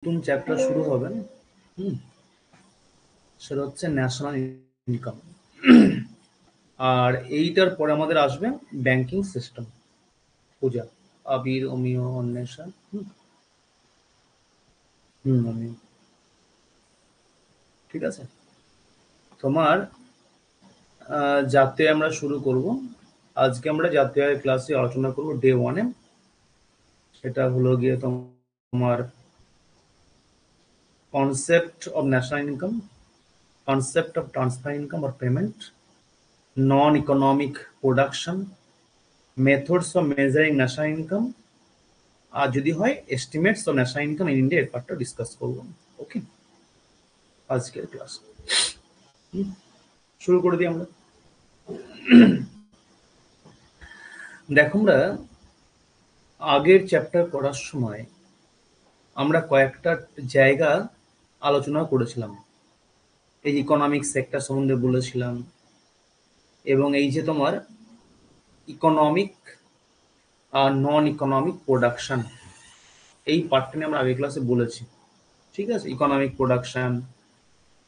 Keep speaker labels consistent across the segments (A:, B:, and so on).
A: নতুন চ্যাপ্টার শুরু হবে না? সেটা হচ্ছে ন্যাশনাল ইনকাম। আর এইটার পরে আমাদের আসবে ব্যাংকিং সিস্টেম। পূজা, আবির, অমিয়, অন্বেষা। অমিয়। ঠিক আছে। তোমার জাতীয় আমরা শুরু করব। আজকে আমরা জাতীয় ক্লাসে আলোচনা করব ডে 1-এ। সেটা হলো গিয়ে তোমার concept of national income, concept of transfer income or payment, non-economic production, methods of measuring national income, আর যদি হয় estimates of national income in India, এর পার্টটা ডিসকাস করবো। ওকে, আজকের ক্লাস শুরু করে দিই আমরা। দেখো, আমরা আগের চ্যাপ্টার করার সময় আমরা কয়েকটা জায়গা আলোচনা করেছিলাম। এই ইকোনমিক সেক্টর সম্বন্ধে বলেছিলাম, এবং এই যে তোমার ইকোনমিক আর নন ইকোনমিক প্রোডাকশন, এই পার্টটা নিয়ে আমরা আগের ক্লাসে বলেছি। ঠিক আছে, ইকোনমিক প্রোডাকশন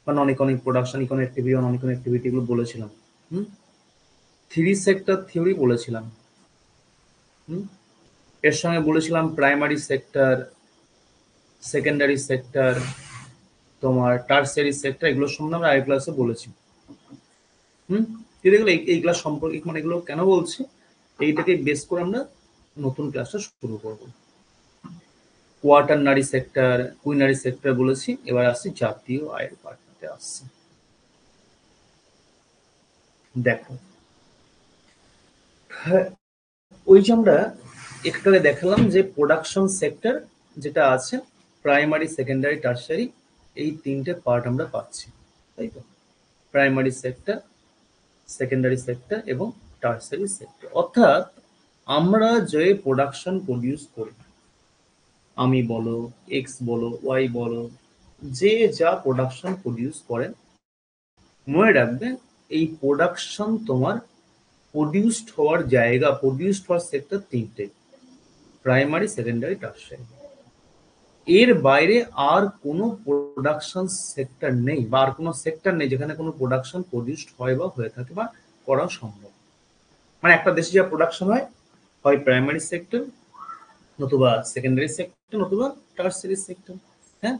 A: বা non economic production, economic activity বা নন ইকোনমিক অ্যাক্টিভিটি এগুলো বলেছিলাম। থ্রি সেক্টর থিওরি বলেছিলাম। এর সঙ্গে বলেছিলাম প্রাইমারি সেক্টর, সেকেন্ডারি সেক্টর, তোমার টার্সিয়ারি সেক্টর, এগুলো সম্বন্ধে আমরা আগের ক্লাসে বলেছি। এগুলো এই ক্লাস সম্পর্কে, মানে এগুলো কেন বলছি, এইটাকে বেস করে আমরা নতুন ক্লাসটা শুরু করব। কোয়াটারনারি সেক্টর, কুইনারি সেক্টর বলেছি, এবার আসছি জাতীয় আয়ের পার্টতে আসছি। দেখো, ওই যে আমরা একটু আগে দেখালাম যে প্রোডাকশন সেক্টর যেটা আছে, প্রাইমারি, সেকেন্ডারি, টার্সারি, এই তিনটে পার্ট আমরা পাচ্ছি, তাই তো? প্রাইমারি সেক্টর, সেকেন্ডারি সেক্টর এবং টার্সারি সেক্টর। অর্থাৎ আমরা যে প্রোডাকশন প্রডিউস করি, আমি বলো, এক্স বলো, ওয়াই বলো, যে যা প্রোডাকশন প্রডিউস করেন, মনে রাখবে এই প্রোডাকশন তোমার প্রডিউসড হওয়ার জায়গা, প্রডিউসড হওয়ার সেক্টর তিনটে: প্রাইমারি, সেকেন্ডারি, টার্সারি। এর বাইরে আর কোনো প্রোডাকশন সেক্টর নেই, বা আর কোনো সেক্টর নেই যেখানে কোনো প্রোডাকশন প্রডিউসড হয় বা হয়ে থাকে বা করা সম্ভব। মানে একটা দেশে যা প্রোডাকশন হয়, হয় প্রাইমারি সেক্টর, নতুবা সেকেন্ডারি সেক্টর, নতুবা টার্সিয়ারি সেক্টর। হ্যাঁ,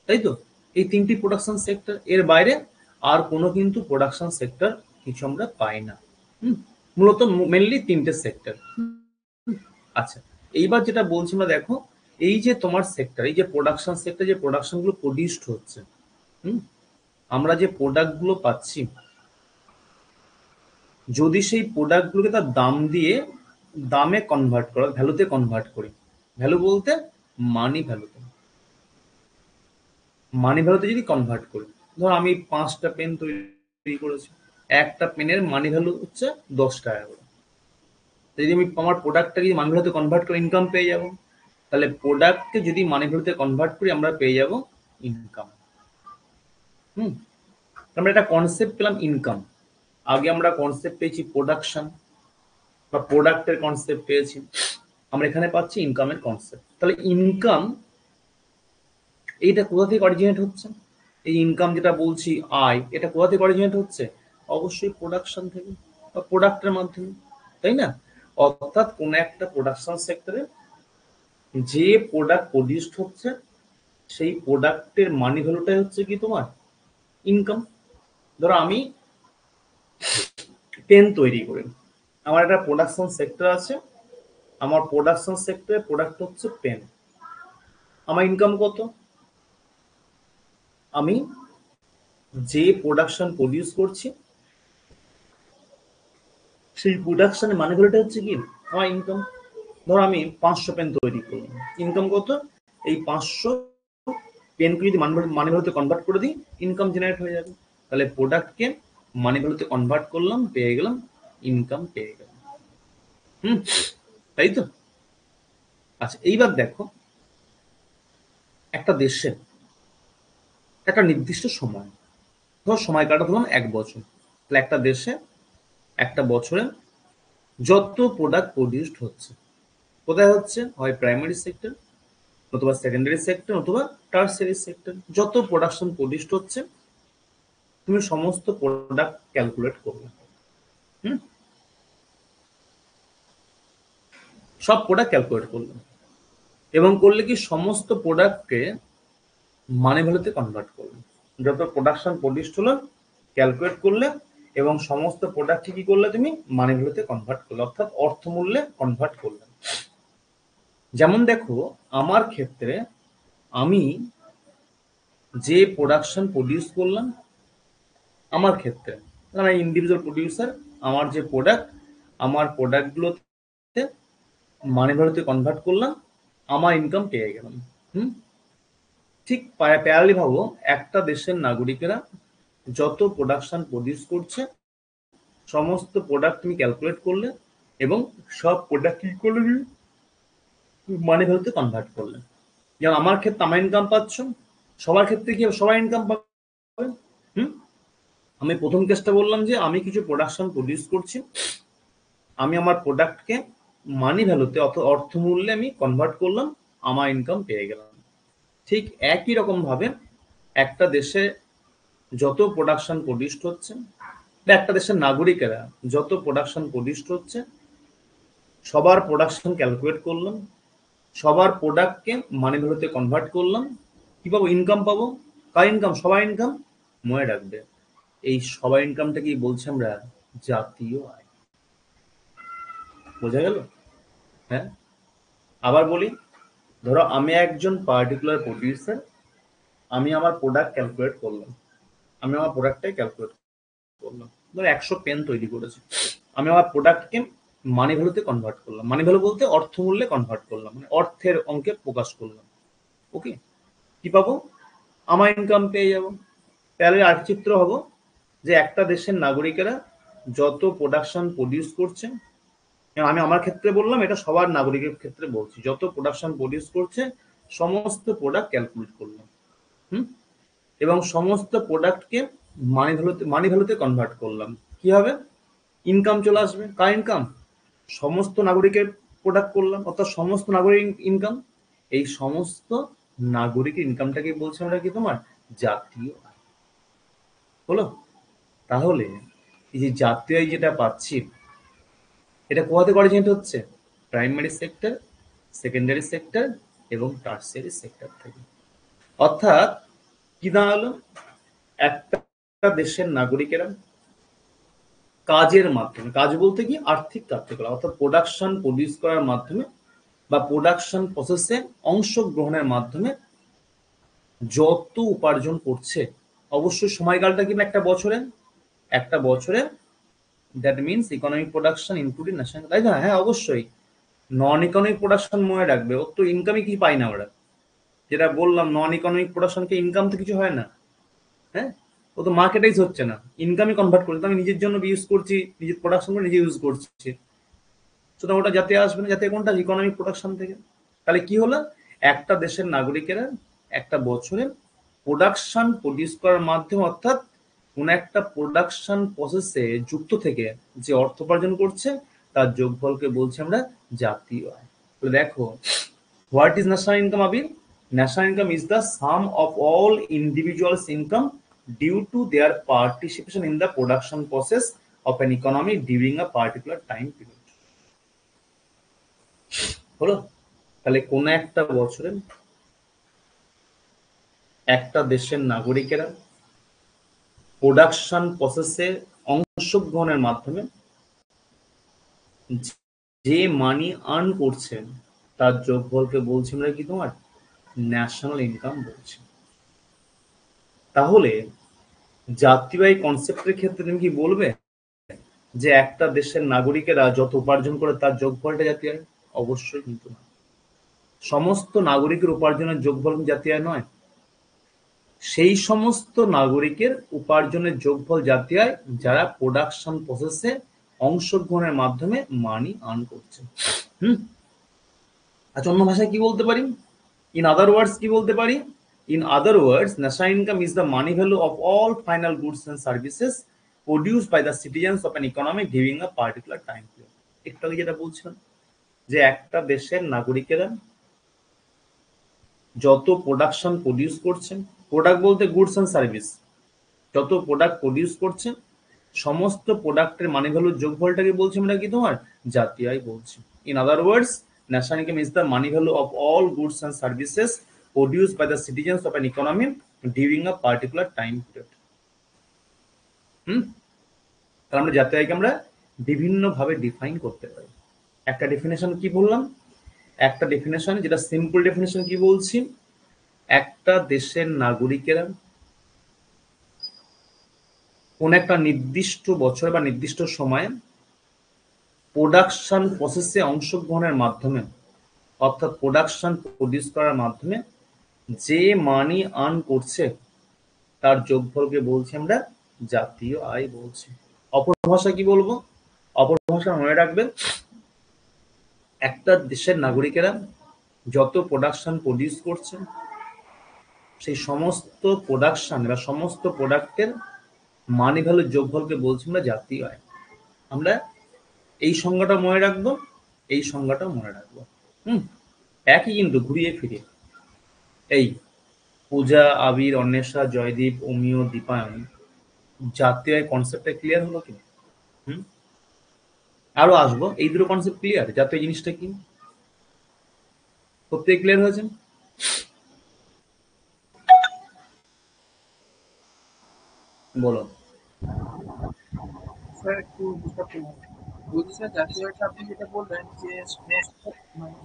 A: তাই তো? এই তিনটি প্রোডাকশন সেক্টর, এর বাইরে আর কোনো কিন্তু প্রোডাকশন সেক্টর কিছু আমরা পাই না। মূলত মেনলি তিনটে সেক্টর। আচ্ছা, এইবার যেটা বলছি আমরা, দেখো, এই যে তোমার সেক্টর, এই যে প্রোডাকশন সেক্টর, যে প্রোডাকশন গুলো প্রডিউসড হচ্ছে, আমরা যে প্রোডাক্ট গুলো পাচ্ছি, যদি সেই প্রোডাক্ট গুলোকে তার দাম দিয়ে দামে কনভার্ট করা, ভ্যালুতে কনভার্ট করি, ভ্যালু বলতে মানি ভ্যালুতে, মানি ভ্যালুতে যদি কনভার্ট করি, ধর আমি 5টা পেন তৈরি করেছি, একটা পেনের মানি ভ্যালু হচ্ছে 10 টাকা করে। যদি আমি আমার প্রোডাক্টটাকে যদি মানি ভ্যালুতে কনভার্ট করে ইনকাম পেয়ে যাব, তাহলে প্রোডাক্টকে যদি মানি ভ্যালুতে কনভার্ট করি আমরা পেয়ে যাব ইনকাম। আমরা একটা কনসেপ্ট পেলাম ইনকাম। আগে আমরা কনসেপ্ট পেয়েছি প্রোডাকশন বা প্রোডাক্টের কনসেপ্ট পেয়েছি, আমরা এখানে পাচ্ছি ইনকামের কনসেপ্ট। তাহলে ইনকাম এইটা কোথা থেকে অরিজিনেট হচ্ছে? এই ইনকাম যেটা বলছি, আয়, এটা কোথা থেকে অরিজিনেট হচ্ছে? অবশ্যই প্রোডাকশন থেকে বা প্রোডাক্টের মাধ্যমে, তাই না? অর্থাৎ কোন একটা প্রোডাকশন সেক্টরে যে প্রোডাক্ট প্রডিউসড হচ্ছে, সেই প্রোডাক্টের মানি ভ্যালুটাই হচ্ছে কি তোমার ইনকাম। ধরো আমি পেন তৈরি করি, আমার একটা প্রোডাকশন সেক্টর আছে, আমার প্রোডাকশন সেক্টরে প্রোডাক্ট হচ্ছে পেন, আমার ইনকাম কত? আমি যে প্রোডাকশন প্রডিউস করছি, সেই প্রোডাকশনের মানি ভ্যালুটা হচ্ছে কি আমার ইনকাম। ধরো আমি 500 পেন তৈরি করলাম, ইনকাম কত? এই 500 পেনকে যদি মানি ভ্যালুতে কনভার্ট করে দিই, ইনকাম জেনারেট হয়ে যাবে। তাহলে প্রোডাক্টকে মানি ভ্যালুতে কনভার্ট করলাম, পেয়ে গেলাম ইনকাম, পেয়ে গেলাম। তাই তো? আচ্ছা, এইবার দেখো, একটা দেশে একটা নির্দিষ্ট সময়, ধর সময়কালটা ধরলাম 1 বছর, তাহলে একটা দেশে একটা বছরে যত প্রোডাক্ট প্রডিউসড হচ্ছে, কোথায় হচ্ছে? হয় প্রাইমারি সেক্টর, অথবা সেকেন্ডারি সেক্টর অথবা টার্সিয়ারি সেক্টর, যত প্রোডাকশন প্রডিউসড হচ্ছে তুমি সমস্ত প্রোডাক্ট ক্যালকুলেট করবে। হুম, সব প্রোডাক্ট ক্যালকুলেট করলে এবং করলে কি সমস্ত প্রোডাক্টকে মানি ভ্যালুতে কনভার্ট করলে, যত প্রোডাকশন প্রডিউসড হলো ক্যালকুলেট করলে এবং সমস্ত প্রোডাক্টকে কি করলে তুমি মানি ভ্যালুতে কনভার্ট করলে, অর্থাৎ অর্থমূল্যে কনভার্ট করলে। যেমন দেখো আমার ক্ষেত্রে আমি যে প্রোডাকশন প্রডিউস করলাম, আমার ক্ষেত্রে আমি ইন্ডিভিজুয়াল প্রডিউসার, আমার যে প্রোডাক্ট, আমার প্রোডাক্টগুলোতে মানি ভ্যালুতে কনভার্ট করলাম, আমার ইনকাম পেয়ে গেলাম। হুম, ঠিক প্যারালি ভাবো, একটা দেশের নাগরিকেরা যত প্রোডাকশন প্রডিউস করছে সমস্ত প্রোডাক্ট তুমি ক্যালকুলেট করলে এবং সব প্রোডাক্ট কি করলে মানি ভ্যালুতে কনভার্ট করলে। যেমন আমার ক্ষেত্রে আমার ইনকাম পাচ্ছ, সবার ক্ষেত্রে কি সবাই ইনকাম পাবে। হুম, আমি প্রথম কেসটা বললাম যে আমি কিছু প্রোডাকশন প্রডিউস করছি, আমি আমার প্রোডাক্টকে মানি ভ্যালুতে অর্থমূল্যে আমি কনভার্ট করলাম, আমার ইনকাম পেয়ে গেলাম। ঠিক একই রকম ভাবে একটা দেশে যত প্রোডাকশন প্রডিউসড হচ্ছে বা একটা দেশের নাগরিকেরা যত প্রোডাকশন প্রডিউসড হচ্ছে সবার প্রোডাকশন ক্যালকুলেট করলাম, সবার প্রোডাক্টকে মানি ভ্যালুতে কনভার্ট করলাম, কি পাবো? ইনকাম পাবো। কার ইনকাম? সবার ইনকাম। মনে রাখবে এই সবার ইনকামটা কি বলছি আমরা জাতীয় আয়। বোঝা গেল? হ্যাঁ, আবার বলি, ধরো আমি একজন পার্টিকুলার প্রডিউসার, আমি আমার প্রোডাক্ট ক্যালকুলেট করলাম, আমি আমার প্রোডাক্টটাই ক্যালকুলেট করলাম, ধরো 100 পেন তৈরি করেছি, আমি আমার প্রোডাক্টকে মানি ভ্যালুতে কনভার্ট করলাম, মানি ভ্যালু বলতে অর্থমূল্যে কনভার্ট করলাম, মানে অর্থের অঙ্কে প্রকাশ করলাম। ওকে, কি পাবো? আমার ইনকাম পেয়ে যাবো। তাহলে আর চিত্র হবো যে একটা দেশের নাগরিকেরা যত প্রোডাকশন প্রডিউস করছে, আমি আমার ক্ষেত্রে বললাম, এটা সবার নাগরিকের ক্ষেত্রে বলছি, যত প্রোডাকশন প্রডিউস করছে সমস্ত প্রোডাক্ট ক্যালকুলেট করলাম। হুম, এবং সমস্ত প্রোডাক্টকে মানি ভ্যালুতে কনভার্ট করলাম। কি হবে? ইনকাম চলে আসবে। কার ইনকাম? সমস্ত নাগরিকের প্রোডাক্ট করলাম, অর্থাৎ সমস্ত নাগরিক ইনকাম। এই সমস্ত নাগরিকের ইনকামটাকে বলছে আমরা কি তোমার জাতীয় আয়। হলো? তাহলে এই যে জাতীয় আয় যেটা পাচ্ছি, এটা কোথাতে অরিজিনেট হচ্ছে? প্রাইমারি সেক্টর, সেকেন্ডারি সেক্টর এবং টার্সিয়ারি সেক্টর থেকে। অর্থাৎ কি দাঁড়ালো? একটা দেশের নাগরিকেরা কাজের মাধ্যমে, কাজ বলতে কি আর্থিক কার্যকলাপ, অর্থাৎ প্রোডাকশন প্রডিউস করার মাধ্যমে বা প্রোডাকশন প্রসেসে অংশগ্রহণের মাধ্যমে যত উপার্জন করছে, অবশ্যই সময়কালটা কিন্তু একটা বছরে that means economic production including national, তাই না? হ্যাঁ অবশ্যই। নন ইকোনমিক প্রোডাকশন মনে রাখবে, ও তো ইনকামই কি পাই না আমরা, যেটা বললাম নন ইকোনমিক প্রোডাকশনকে ইনকাম তো কিছু হয় না। হ্যাঁ, ও তো মার্কেটাইজ হচ্ছে না, ইনকামই কনভার্ট করছে, আমি নিজের জন্য ইউজ করছি, নিজের প্রোডাকশন করে নিজে ইউজ করছি, সুতরাং ওটা যাতে আসবে না, যাতে কোনটা ইকোনমিক প্রোডাকশন থেকে। তাহলে কি হলো? একটা দেশের নাগরিকেরা একটা বছরে প্রোডাকশন প্রডিউস করার মাধ্যমে, অর্থাৎ কোন একটা প্রোডাকশন প্রসেসে যুক্ত থেকে যে অর্থ উপার্জন করছে তার যোগফলকে বলছি আমরা জাতীয় আয়। তো দেখো, what is national income, Abir? National income is the sum of all individuals income due to their participation in the production process of an economy during a particular time period. হলো? তাহলে কোন একটা বছরে একটা দেশের নাগরিকেরা প্রোডাকশন প্রসেসে অংশগ্রহণের মাধ্যমে যে মানি আর্ন করছেন তার যোগফলকে বলছি আমরা কি তোমার ন্যাশনাল ইনকাম বলছি। তাহলে জাতীয় আয় কনসেপ্টের ক্ষেত্রে তুমি কি বলবে যে একটা দেশের নাগরিকেরা যত উপার্জন করে তার যোগফলটা জাতীয় আয়? অবশ্যই কিন্তু না। সমস্ত নাগরিকের উপার্জনের যোগফল জাতীয় আয় নয়, সেই সমস্ত নাগরিকের উপার্জনের যোগফল জাতীয় আয় যারা প্রোডাকশন প্রসেসে অংশগ্রহণের মাধ্যমে মানি আর্ন করছে। হুম, আচ্ছা অন্য ভাষায় কি বলতে পারি? ইন আদার ওয়ার্ডস কি বলতে পারি? In other words, national income is the money value of all final goods and services produced by the citizens of an economy during a particular time period. একটু আগে যেটা বলছিলাম যে একটা দেশের নাগরিকেরা যত প্রোডাকশন প্রডিউস করছেন, প্রোডাক্ট বলতে গুডস অ্যান্ড সার্ভিস, যত প্রোডাক্ট প্রডিউস করছেন সমস্ত প্রোডাক্টের মানি ভ্যালুর যোগফলটাকে বলছি আমরা কি তোমার জাতীয় আয় বলছি। In other words, national income is the money value of all goods and services produced by the citizens of an economy during a particular time period. তাহলে আমরা জাতীয় আয়কে আমরা বিভিন্ন ভাবে ডিফাইন করতে পারি। একটা ডেফিনেশন কি বললাম, একটা ডেফিনেশন যেটা সিম্পল ডেফিনেশন কি বলছি, একটা দেশের নাগরিকেরা কোন একটা নির্দিষ্ট বছর বা নির্দিষ্ট সময়ে প্রোডাকশন প্রসেসে অংশগ্রহণের মাধ্যমে, অর্থাৎ প্রোডাকশন প্রডিউস করার মাধ্যমে যে মানি আর্ন করছে তার যোগফলকে বলছি আমরা জাতীয় আয় বলছি। অপর ভাষা কি বলবো, অপর ভাষা মনে রাখবেন, একটা দেশের নাগরিকেরা যত প্রোডাকশন প্রডিউস করছে সেই সমস্ত প্রোডাকশন বা সমস্ত প্রোডাক্টের মানি ভ্যালুর যোগফলকে বলছি আমরা জাতীয় আয়। আমরা এই সংজ্ঞাটা মনে রাখবো, এই সংজ্ঞাটাও মনে রাখবো। একই কিন্তু ঘুরিয়ে ফিরিয়ে। এই পূজা, আবির, অন্বেষা, জয়দীপ, অমিয়, দীপায়ন, জাতীয় আয় কনসেপ্টটা ক্লিয়ার হলো কি? আরো আসবো, এই দুটো কনসেপ্ট ক্লিয়ার, জাতীয় জিনিসটা কি প্রত্যেক ক্লিয়ার হয়েছে? বলো
B: স্যার একটু বুঝতে পারলাম। বলছি স্যার, জাতীয় আয়টা আপনি যেটা বললেন যে সমস্ত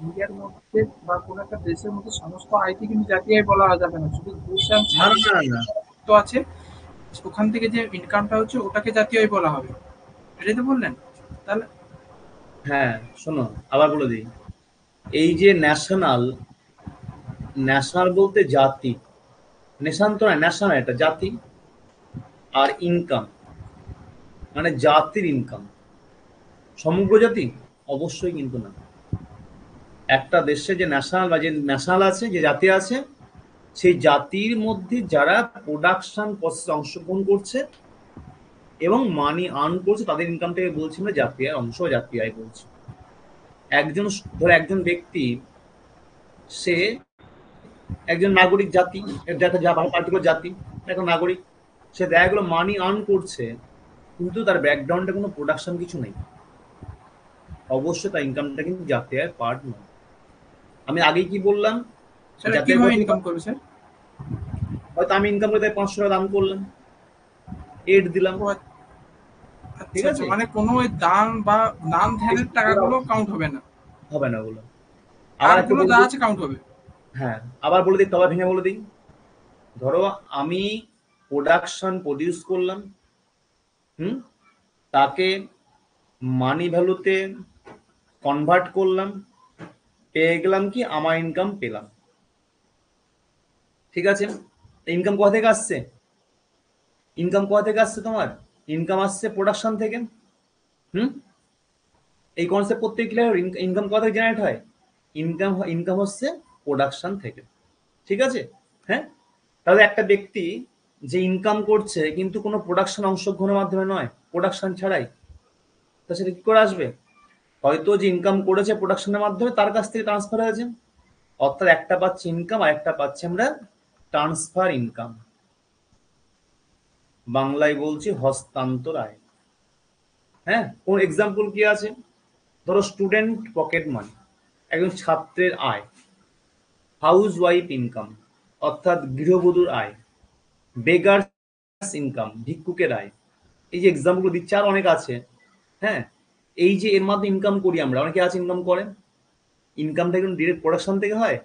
B: ইন্ডিয়ার মধ্যে বা কোনো একটা দেশের মধ্যে সমস্ত আয়কে কিন্তু জাতীয় আয় বলা যাবে না, শুধু গুডস অ্যান্ড
A: না
B: সার্ভিস
A: না না,
B: তো আছে, ওখান থেকে যে ইনকামটা হচ্ছে ওটাকে জাতীয় আয় বলা হবে, এটাই তো বললেন তাহলে?
A: হ্যাঁ শোনো আবার বলে দিই, এই যে ন্যাশনাল, ন্যাশনাল বলতে জাতি, নেশান তো না, ন্যাশনাল এটা জাতি, আর ইনকাম মানে জাতির ইনকাম, সমগ্র জাতি অবশ্যই কিন্তু না। একটা দেশে যে ন্যাশনাল বা যে ন্যাশনাল আছে, যে জাতি আছে, সেই জাতির মধ্যে যারা প্রোডাকশন প্রসেসে অংশগ্রহণ করছে এবং মানি আর্ন করছে তাদের ইনকামটাকে বলছি আমরা জাতীয় আয় অংশ, জাতীয় আয় বলছি। একজন ধরো একজন ব্যক্তি, সে একজন নাগরিক, জাতি একটা যা পার্টিকুলার জাতি, একটা নাগরিক, সে দেখা গেলো মানি আর্ন করছে কিন্তু তার ব্যাকগ্রাউন্ডে কোনো প্রোডাকশন কিছু নেই, অবশ্যই তার ইনকামটা কিন্তু জাতীয় আয়ের পার্ট নয়। আমি আগে কি বললাম,
B: সেটা
A: জাতীয়
B: কিভাবে
A: কত,
B: ইনকাম করবে স্যার?
A: হয়তো আমি ইনকাম করে তাই 500 টাকা দান করলাম, এড দিলাম,
B: ও
A: ঠিক
B: আচ্ছা আচ্ছা,
A: আছে,
B: মানে কোনো ওই দান বা দান ধ্যানের টাকাগুলো কাউন্ট হবে না,
A: হবে না ওগুলো। আবার
B: আর
A: একটা
B: গুলো
A: বলে
B: যা
A: দিই,
B: আছে কাউন্ট হবে?
A: হ্যাঁ আবার বলে দিই, তলা ভেঙে বলে দিই। ধরো আমি প্রোডাকশন প্রডিউস করলাম, তাকে মানি ভ্যালুতে কনভার্ট করলাম, পেয়ে গেলাম কি আমার ইনকাম পেলাম, ঠিক আছে। ইনকাম কোথা থেকে আসছে, ইনকাম কোথা থেকে আসছে তোমার, ইনকাম আসছে প্রোডাকশন থেকে। হুম এই কনসেপ্ট প্রত্যেক ক্লিয়ার, ইনকাম কোথা থেকে জেনারেট হয়, ইনকাম ইনকাম হচ্ছে প্রোডাকশন থেকে, ঠিক আছে। হ্যাঁ, তাহলে একটা ব্যক্তি যে ইনকাম করছে কিন্তু কোনো প্রোডাকশন অংশগ্রহণের মাধ্যমে নয়, প্রোডাকশন ছাড়াই, তা সেটা কি করে আসবে, হয়তো যে ইনকাম করেছে প্রোডাকশনের মাধ্যমে তার কাছ থেকে ট্রান্সফার হয়েছে, অর্থাৎ একটা পাচ্ছি ইনকাম আর একটা পাচ্ছি আমরা ট্রান্সফার ইনকাম, বাংলায় বলছি হস্তান্তর আয়। হ্যাঁ, কোন এক্সাম্পল কি আছে, ধরো স্টুডেন্ট পকেট মানি, একজন ছাত্রের আয়, হাউস ওয়াইফ ইনকাম অর্থাৎ গৃহবধূর আয়, বেগার্স ইনকাম ভিক্ষুকের আয়, এই যে এক্সাম্পল দিচ্ছে আর অনেক আছে। হ্যাঁ, এই যে এর মাধ্যমে ইনকাম করি আমরা, অনেকে আছে ইনকাম করেন, ইনকামটা কিন্তু ডিরেক্ট প্রোডাকশন থেকে হয়,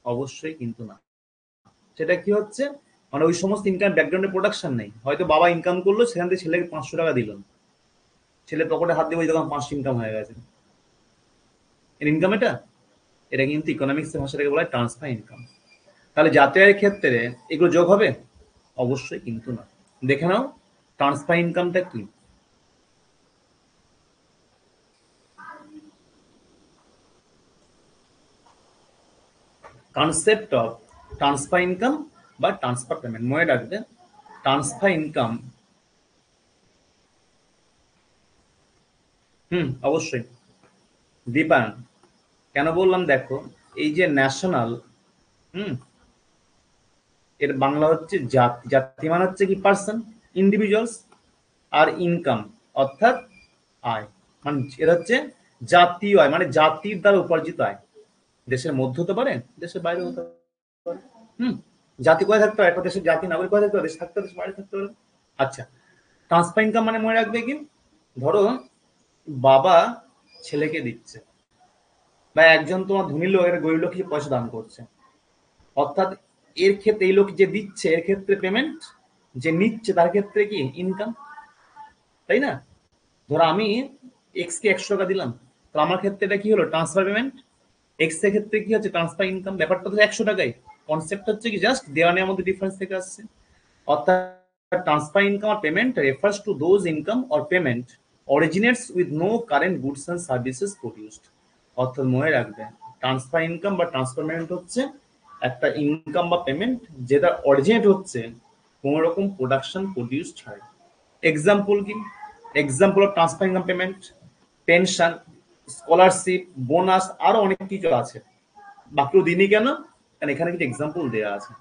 A: অবশ্যই কিন্তু না। সেটা কি হচ্ছে, মানে ওই সমস্ত ইনকাম ব্যাকগ্রাউন্ডে প্রোডাকশন নেই, হয়তো বাবা ইনকাম করলো সেখান থেকে ছেলেকে 500 টাকা দিল, ছেলে পকেটে হাত দিয়ে ওই তখন 500 ইনকাম হয়ে গেছে, এর ইনকাম এটা, এটা কিন্তু ইকোনমিক্স এর ভাষাটাকে বলা হয় ট্রান্সফার ইনকাম। তাহলে জাতীয় আয়ের ক্ষেত্রে এগুলো যোগ হবে, অবশ্যই কিন্তু না। দেখে নাও ট্রান্সফার ইনকামটা কি, কনসেপ্ট অফ ট্রান্সফার ইনকাম বা ট্রান্সফার পেমেন্ট মনে রাখবে। ট্রান্সফার ইনকাম, অবশ্যই দীপায়ন, কেন বললাম দেখো, এই যে ন্যাশনাল, এর বাংলা হচ্ছে জাতি। জাতি মানে হচ্ছে কি পার্সন, ইন্ডিভিজুয়ালস। আর ইনকাম অর্থাৎ আয়, মানে এটা হচ্ছে জাতীয় আয়, মানে জাতির দ্বারা উপার্জিত আয়। দেশের মধ্যে হতে পারে, দেশের বাইরে হতে পারে। হুম। জাতি কোথায় থাকতে পারে? একটা দেশের জাতি নাগরিক কোথায় থাকতে পারে? দেশে থাকতে পারে, দেশের বাইরে থাকতে পারে। আচ্ছা, ট্রান্সফার ইনকাম মানে মনে রাখবে কি, ধরো বাবা ছেলেকে দিচ্ছে, বা একজন তোমার ধনী লোক একটা গরিব লোককে পয়সা দান করছে, অর্থাৎ এর ক্ষেত্রে এই লোক যে দিচ্ছে এর ক্ষেত্রে পেমেন্ট, যে নিচ্ছে তার ক্ষেত্রে কি ইনকাম, তাই না? ধরো আমি এক্স কে 100 টাকা দিলাম, তো আমার ক্ষেত্রে এটা কি হলো? Transfer payment. এক্স এর ক্ষেত্রে কি হচ্ছে? Transfer income. ব্যাপারটা তো 100 টাকাই, কনসেপ্ট হচ্ছে কি জাস্ট দেওয়া নেওয়ার মধ্যে ডিফারেন্স থেকে আসছে। অর্থাৎ transfer income or payment refers to those income or payment originates with no current goods and services produced. অর্থাৎ মনে রাখবে, ট্রান্সফার ইনকাম বা ট্রান্সফার পেমেন্ট হচ্ছে একটা ইনকাম বা পেমেন্ট যেটা অরিজিনেট হচ্ছে কোন রকম প্রোডাকশন প্রডিউসড হয়। এক্সাম্পল কি? Example of transfer income payment, pension, scholarship, bonus, আরো অনেক কিছু আছে। বাকিও দিনই কেন? কারণ এখানে কিছু এক্সাম্পল দেওয়া আছে।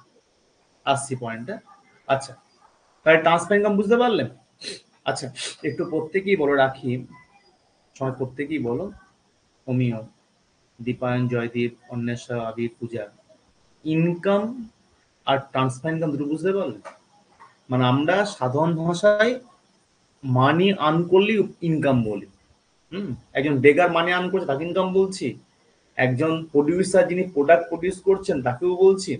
A: আসছি পয়েন্টটা। আচ্ছা, তাহলে ট্রান্সফার ইনকাম বুঝতে পারলেন? আচ্ছা, একটু প্রত্যেকেই বলো রাখি, সবাই প্রত্যেকেই বলো, অমিয়, দীপায়ন, জয়দীপ, অন্বেষা, আবির, পূজা, ইনকাম আর ট্রান্সফার ইনকাম দুটো বুঝতে পারলেন? মানে আমরা সাধারণ ভাষায় মানি আর্ন করলেই ইনকাম বলি। হুম। একজন বেগার মানি আর্ন করছে তাকে ইনকাম বলছি, একজন প্রডিউসার যিনি প্রোডাক্ট প্রডিউস করছেন তাকেও বলছি।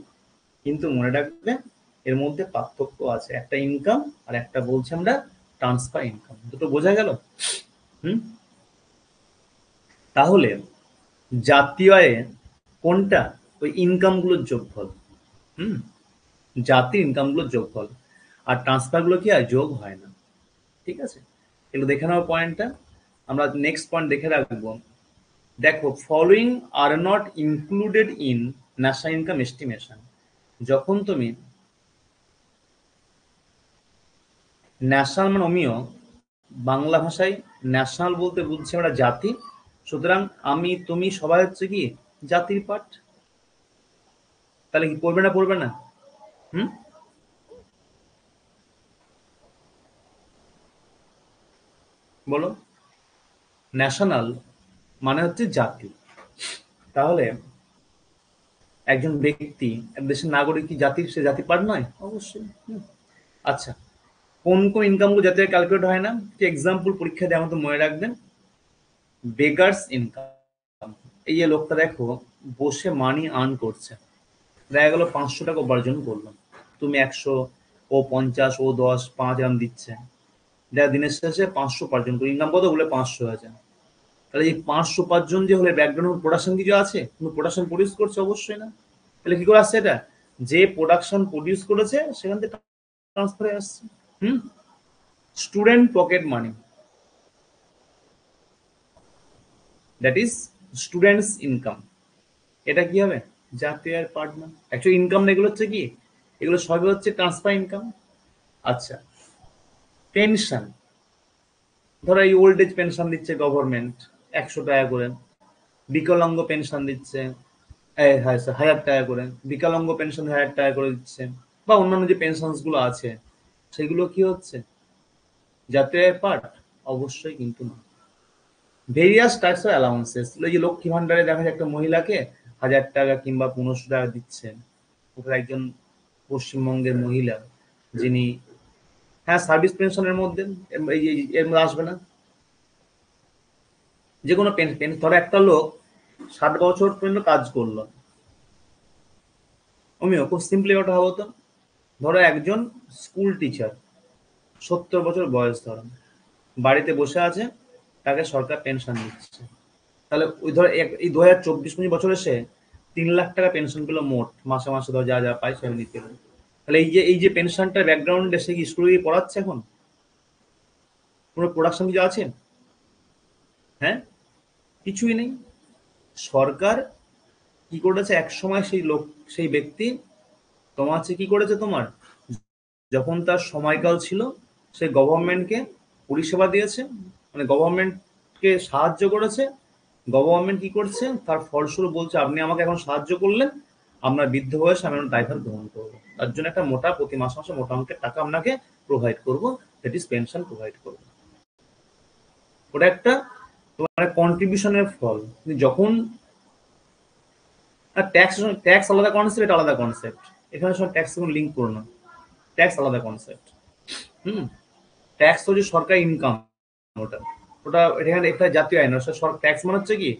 A: কিন্তু মনে রাখবেন এর মধ্যে পার্থক্য আছে, একটা ইনকাম আর একটা বলছি আমরা ট্রান্সফার ইনকাম। দুটো বোঝা গেল? হুম। তাহলে জাতীয় আয়ে কোনটা? ওই ইনকাম গুলোর যোগফল। হুম। জাতির ইনকাম গুলোর যোগফল। আর ট্রান্সফার গুলো কি হয়? যোগ হয় না। ঠিক আছে, এগুলো দেখে নেওয়ার পয়েন্টটা। আমরা নেক্সট পয়েন্ট দেখে রাখবো। দেখো, following are not included in national income estimation. যখন তুমি ন্যাশনাল মানে অমিয়, বাংলা ভাষায় ন্যাশনাল বলতে বুঝছি আমরা জাতি। সুতরাং আমি তুমি সবাই হচ্ছে কি জাতির পার্ট। তাহলে কি পড়বে না পড়বে না? হুম। বলো। ন্যাশনাল মানে হচ্ছে জাতি। তাহলে একজন ব্যক্তি এক দেশের নাগরিক কি জাতির, সে জাতি পার্ট নয়? অবশ্যই। হুম। আচ্ছা, কোন কোন ইনকাম গুলো জাতীয় ক্যালকুলেট হয় না? যে এক্সাম্পল পরীক্ষা দেওয়ার মতো মনে রাখবেন। বেগার্স ইনকাম, এই যে লোকটা দেখো বসে মানি আর্ন করছে, দেখা গেল 500 টাকা উপার্জন করলো, তুমি 100, ও 50, ও 10, 5 এরম দিচ্ছে, দেখা দিনের শেষে 500 উপার্জন করে ইনকাম কত বলে 500 হয়েছে। তাহলে এই 500 উপার্জন যে হলে ব্যাকগ্রাউন্ড প্রোডাকশন কিছু আছে? কোনো প্রোডাকশন প্রডিউস করছে? অবশ্যই না। তাহলে কি করে আসছে এটা? যে প্রোডাকশন প্রডিউস করেছে সেখান থেকে ট্রান্সফারে আসছে। হুম। Student pocket money, that is students income, এটা কি হবে? জাতীয় আয়ের পার্ট না। অ্যাকচুয়ালি ইনকাম না, এগুলো হচ্ছে কি, এগুলো সবই হচ্ছে ট্রান্সফার ইনকাম। আচ্ছা, পেনশন, ধরো এই ওল্ড এজ পেনশন দিচ্ছে গভর্নমেন্ট 100 টাকা করে, বিকলাঙ্গ পেনশন দিচ্ছে হ্যাঁ স্যার 1000 টাকা করে, বিকলাঙ্গ পেনশন 1000 টাকা করে দিচ্ছে, বা অন্যান্য যে পেনশন গুলো আছে সেগুলো কি হচ্ছে জাতীয় আয়ের পার্ট? অবশ্যই কিন্তু না। ভেরিয়াস টাইপস অফ অ্যালাউন্সেস, এই যে লক্ষ্মী ভান্ডারে দেখা যায় একটা মহিলাকে 1000 টাকা কিংবা 1500 টাকা দিচ্ছে, ওটা একজন পশ্চিমবঙ্গের মহিলা যিনি, হ্যাঁ সার্ভিস পেনশনের মধ্যে এই যে এর মধ্যে আসবে না। যে কোনো পেন, ধরো একটা লোক 60 বছর পর্যন্ত কাজ করলো, আমিও খুব সিম্পলি ওটা হবো তো, ধরো একজন স্কুল টিচার 70 বছর বয়স, ধরো বাড়িতে বসে আছে, তাকে সরকার পেনশন দিচ্ছে। তাহলে ওই ধরো এই 2024-25 বছরে সে 3 লাখ টাকা পেনশন পেলো মোট, মাসে মাসে ধর যা যা পায় সেটা নিতে হবে। তাহলে এই যে পেনশনটার ব্যাকগ্রাউন্ডে সে কি স্কুলে গিয়ে পড়াচ্ছে এখন? কোনো প্রোডাকশন কিছু আছে? হ্যাঁ, কিছুই নেই। সরকার কি করেছে এক সময়, সেই লোক, সেই ব্যক্তি তোমার হচ্ছে কি করেছে, তোমার যখন তার সময়কাল ছিল সে গভর্নমেন্টকে পরিষেবা দিয়েছে, মানে গভর্নমেন্টকে সাহায্য করেছে। গভর্নমেন্ট কি করছে, তার ফলস্বরূপ বলছে আপনি আমাকে এখন সাহায্য করলেন, আপনার বৃদ্ধ বয়সে আমি আমার দায়ভার গ্রহণ করবো। তার জন্য একটা মোটা প্রতি মাসে মাসে মোটা অঙ্কের টাকা আপনাকে প্রোভাইড করবো, দ্যাট ইজ পেনশন প্রোভাইড করবো। ওটা একটা মানে কন্ট্রিবিউশনের ফল। যখন ট্যাক্স ট্যাক্স আলাদা কনসেপ্ট, এটা আলাদা কনসেপ্ট, এখানে সব ট্যাক্স কোনো লিঙ্ক করো না, ট্যাক্স আলাদা কনসেপ্ট। হুম, ট্যাক্স হচ্ছে সরকারি ইনকাম, ওটা ওটা এখানে একটা জাতীয় আইন। ট্যাক্স মানে হচ্ছে কি,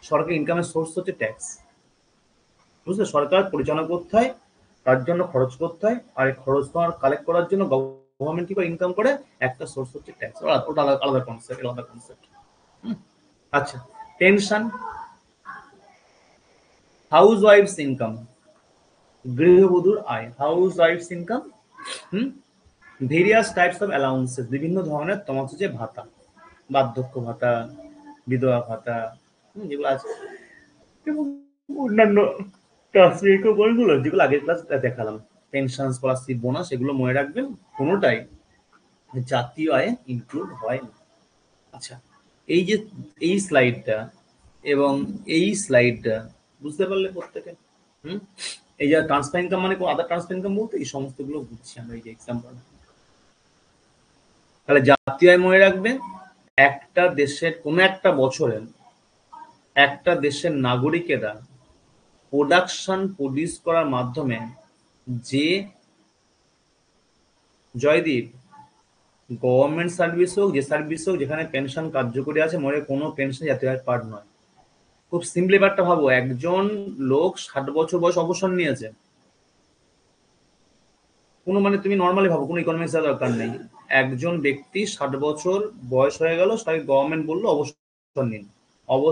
A: সরকারি ইনকামের সোর্স হচ্ছে ট্যাক্স, বুঝলে? সরকার পরিচালনা করতে হয়, তার জন্য খরচ করতে হয়, আর এই খরচ কালেক্ট করার জন্য গভর্নমেন্ট কি করে ইনকাম করে, একটা সোর্স হচ্ছে ট্যাক্স। ওটা আলাদা কনসেপ্ট, আলাদা কনসেপ্ট। আচ্ছা, পেনশন, হাউস ওয়াইফস ইনকাম, গৃহবধূর আয়, house wife's income. Hmm, various types of allowances, বিভিন্ন ধরনের তোমার হচ্ছে ভাতা, বার্ধক্য ভাতা, বিধবা ভাতা, যেগুলো আছে, এবং অন্যান্য বইগুলো যেগুলো আগের ক্লাস দেখালাম, পেনশন, স্কলারশিপ, বোনাস, এগুলো মনে রাখবেন, কোনোটাই জাতীয় আয়ে ইনক্লুড হয় না। আচ্ছা, এই যে এই স্লাইডটা এবং এই স্লাইডটা বুঝতে পারলে প্রত্যেকে? হুম, এই যে ট্রান্সফার ইনকাম মানে আদার ট্রান্সফার ইনকাম বলতে এই সমস্তগুলো বুঝছি আমরা, এই যে এক্সাম্পল। তাহলে জাতীয় আয় মনে রাখবেন, একটা দেশের কোন একটা বছরে একটা দেশের নাগরিকেরা প্রোডাকশন প্রডিউস করার মাধ্যমে যে, জয়দীপ, গভর্নমেন্ট সার্ভিস হোক, যে সার্ভিস হোক, যেখানে পেনশন কার্যকরী আছে, মনে কোনো পেনশন জাতীয় আয়ের পার্ট নয়। খুব সিম্পলি ব্যাপারটা ভাবো, একজন লোক 60 বছর বয়স অবসর নিয়েছে, কোনো মানে তুমি নর্মালি ভাবো, কোনো ইকোনমিক্স দরকার নেই, একজন ব্যক্তি 60 বছর বয়স হয়ে গেল, তাকে গভর্নমেন্ট বললো অবসর নিন, অবসর